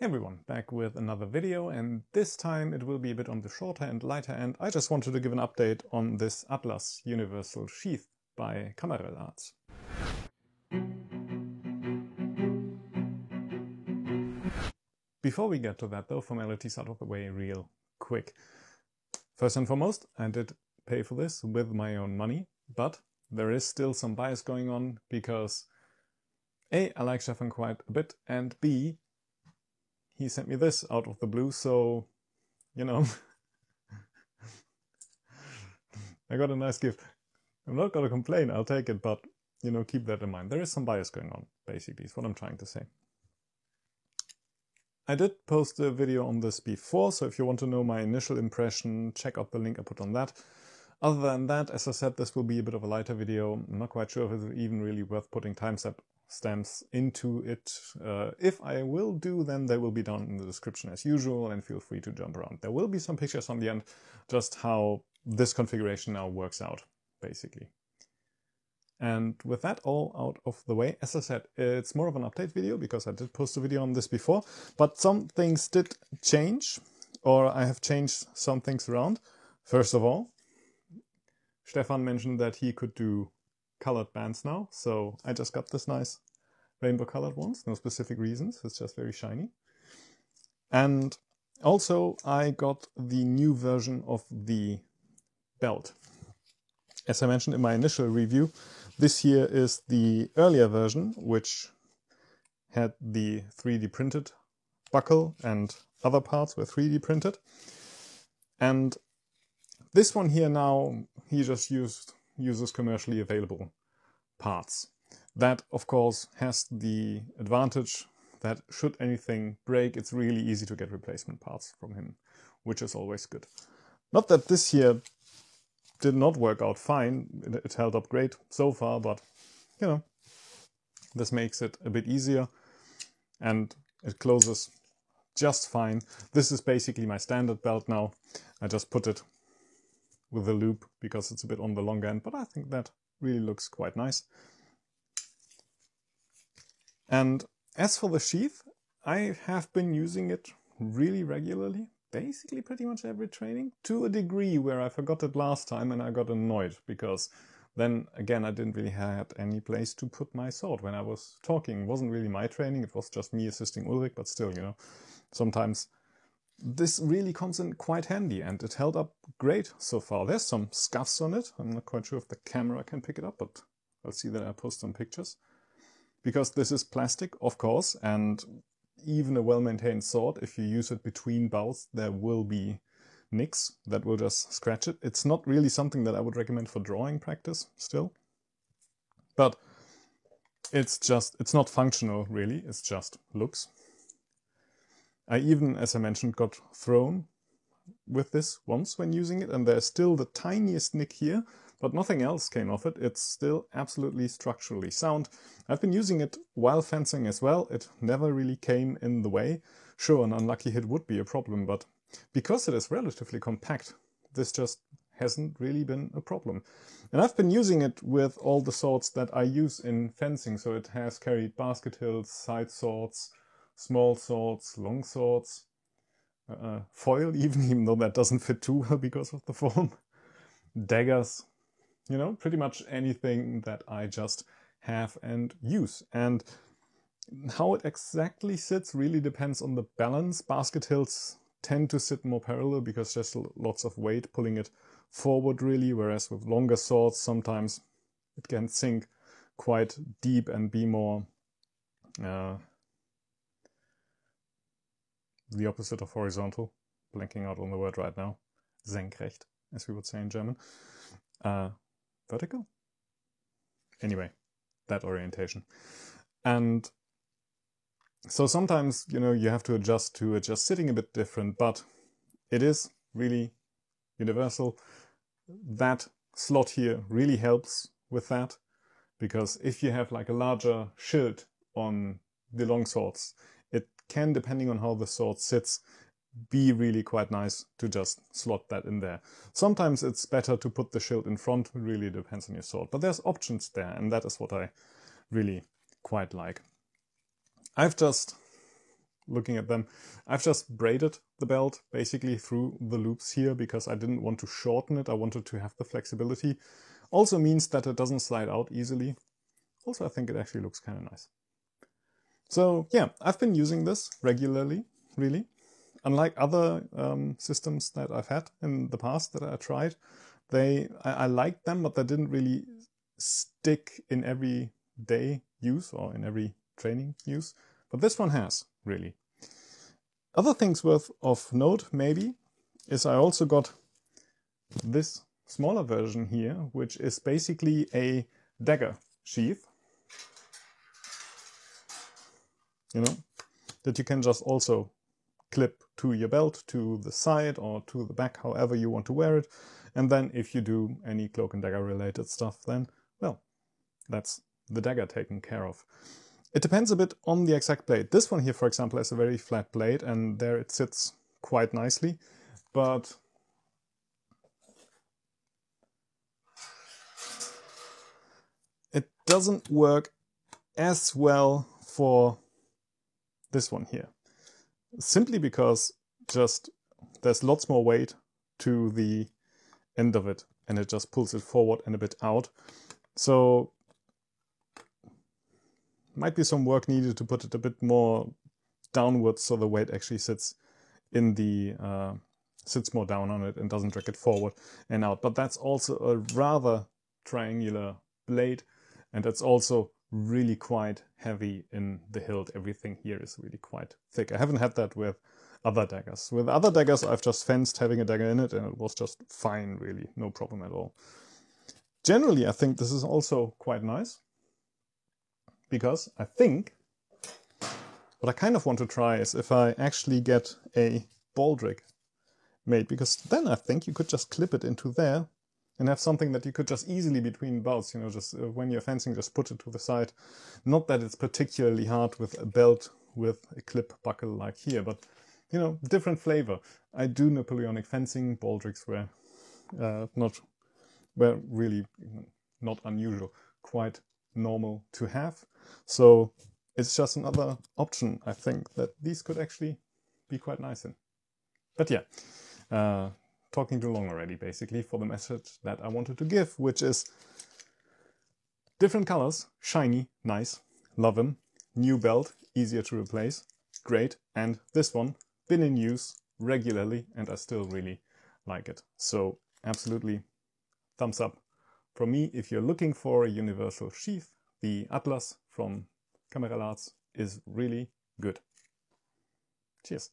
Hey everyone, back with another video, and this time it will be a bit on the shorter and lighter end. I just wanted to give an update on this Atlas Universal Sheath by Camarell Arts. Before we get to that though, formalities out of the way real quick. First and foremost, I did pay for this with my own money, but there is still some bias going on because A, I like Stefan quite a bit, and B, he sent me this out of the blue, so, you know, I got a nice gift. I'm not gonna complain, I'll take it, but, you know, keep that in mind. There is some bias going on, basically, is what I'm trying to say. I did post a video on this before, so if you want to know my initial impression, check out the link I put on that. Other than that, as I said, this will be a bit of a lighter video. I'm not quite sure if it's even really worth putting timestamps into it. If I will do, then they will be down in the description as usual, and feel free to jump around. There will be some pictures on the end, just how this configuration now works out, basically. And with that all out of the way, as I said, it's more of an update video because I did post a video on this before, but some things did change, or I have changed some things around. First of all, Stefan mentioned that he could do colored bands now, so I just got this nice rainbow colored ones, no specific reasons, it's just very shiny. And also I got the new version of the belt. As I mentioned in my initial review, this here is the earlier version, which had the 3D printed buckle and other parts were 3D printed. And this one here now, he just uses commercially available parts. That, of course, has the advantage that should anything break, it's really easy to get replacement parts from him, which is always good. Not that this here did not work out fine, it held up great so far, but, you know, this makes it a bit easier and it closes just fine. This is basically my standard belt now. I just put it with a loop because it's a bit on the longer end, but I think that really looks quite nice. And as for the sheath, I have been using it really regularly, basically pretty much every training, to a degree where I forgot it last time and I got annoyed because then again I didn't really have any place to put my sword when I was talking. It wasn't really my training, it was just me assisting Ulrich, but still, you know, sometimes this really comes in quite handy and it held up great so far. There's some scuffs on it. I'm not quite sure if the camera can pick it up, but I'll see that I post some pictures. Because this is plastic, of course, and even a well-maintained sword, if you use it between bows, there will be nicks that will just scratch it. It's not really something that I would recommend for drawing practice still. But it's not functional really, it's just looks. I even, as I mentioned, got thrown with this once when using it, and there's still the tiniest nick here, but nothing else came off it. It's still absolutely structurally sound. I've been using it while fencing as well. It never really came in the way. Sure, an unlucky hit would be a problem, but because it is relatively compact, this just hasn't really been a problem. And I've been using it with all the swords that I use in fencing, so it has carried basket hilts, side swords, small swords, long swords, foil even though that doesn't fit too well because of the form, daggers, you know, pretty much anything that I just have and use. And how it exactly sits really depends on the balance. Basket hilts tend to sit more parallel because there's lots of weight pulling it forward really, whereas with longer swords sometimes it can sink quite deep and be more the opposite of horizontal, blanking out on the word right now, senkrecht, as we would say in German. Vertical? Anyway, that orientation. And so sometimes, you know, you have to adjust to it just sitting a bit different, but it is really universal. That slot here really helps with that, because if you have like a larger shield on the long swords, it can, depending on how the sword sits, be really quite nice to just slot that in there. Sometimes it's better to put the shield in front, it really depends on your sword. But there's options there, and that is what I really quite like. I've just looking at them. I've just braided the belt basically through the loops here because I didn't want to shorten it. I wanted to have the flexibility. Also means that it doesn't slide out easily. Also, I think it actually looks kind of nice. So yeah, I've been using this regularly, really. Unlike other systems that I've had in the past that I tried, I liked them, but they didn't really stick in everyday use or in every training use. But this one has, really. Other things worth of note, maybe, is I also got this smaller version here, which is basically a dagger sheath. You know, that you can just also clip to your belt, to the side or to the back, however you want to wear it. And then if you do any cloak and dagger related stuff, then, well, that's the dagger taken care of. It depends a bit on the exact blade. This one here, for example, has a very flat blade and there it sits quite nicely, but it doesn't work as well for this one here. Simply because just there's lots more weight to the end of it and it just pulls it forward and a bit out. So might be some work needed to put it a bit more downwards so the weight actually sits in the sits more down on it and doesn't drag it forward and out. But that's also a rather triangular blade and it's also really quite heavy in the hilt. Everything here is really quite thick. I haven't had that with other daggers. With other daggers I've just fenced having a dagger in it and it was just fine, really, no problem at all. Generally I think this is also quite nice because I think what I kind of want to try is if I actually get a baldric made, because then I think you could just clip it into there and have something that you could just easily between bouts, you know, just when you're fencing, just put it to the side. Not that it's particularly hard with a belt with a clip buckle like here, but, you know, different flavor. I do Napoleonic fencing. Baldrics were really not unusual, quite normal to have. So it's just another option, I think, that these could actually be quite nice in. But yeah, talking too long already, basically, for the message that I wanted to give, which is different colors, shiny, nice, love them, new belt, easier to replace, great, and this one, been in use regularly, and I still really like it. So absolutely thumbs up from me. If you're looking for a universal sheath, the Atlas from Camarell Arts is really good. Cheers.